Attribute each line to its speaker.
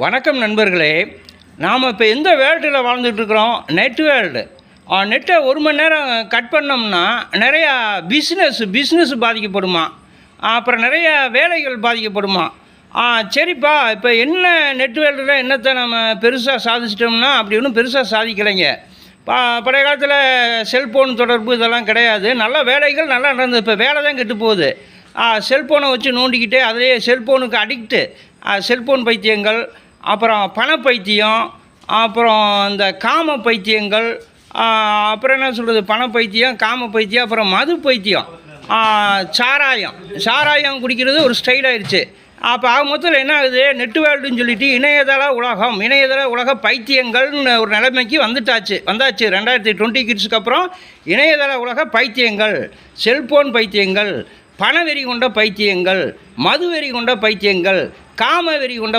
Speaker 1: வணக்கம் நண்பர்களே. நாம் இப்போ எந்த வேர்ல்டில் வாழ்ந்துட்டுருக்குறோம்? Net world. நெட்டை 1 மணி நேரம் கட் பண்ணோம்னா நிறையா பிஸ்னஸ் பாதிக்கப்படுமா, அப்புறம் நிறையா வேலைகள் பாதிக்கப்படுமா? சரிப்பா, இப்போ என்ன நெட் வேர்ல்டில் என்னத்தை நம்ம பெருசாக சாதிச்சிட்டோம்னா அப்படி ஒன்றும் பெருசாக சாதிக்கலைங்க. பழைய காலத்தில் செல்ஃபோன் தொடர்பு இதெல்லாம் கிடையாது. நல்ல வேலைகள் நல்லா நடந்தது. இப்போ வேலை தான் கெட்டு போகுது. செல்ஃபோனை வச்சு நோண்டிக்கிட்டே அதிலேயே செல்ஃபோனுக்கு அடிக்ட்டு, செல்ஃபோன் பைத்தியங்கள், அப்புறம் பணப்பைத்தியம், அப்புறம் இந்த காம பைத்தியங்கள், அப்புறம் என்ன சொல்கிறது, பணப்பைத்தியம், காம பைத்தியம், அப்புறம் மது பைத்தியம், சாராயம் குடிக்கிறது ஒரு ஸ்டைல் ஆயிடுச்சு. அப்போ மொத்தத்தில் என்ன ஆகுது, நெட்டு வேர்ல்டுன்னு சொல்லிட்டு இணையதள உலக பைத்தியங்கள்னு ஒரு நிலைமைக்கு வந்தாச்சு. 2020 கிட்ஸுக்கு அப்புறம் இணையதள உலக பைத்தியங்கள், செல்ஃபோன் பைத்தியங்கள், பணவெறி கொண்ட பைத்தியங்கள், மது வெறி கொண்ட பைத்தியங்கள், காம வெறி கொண்ட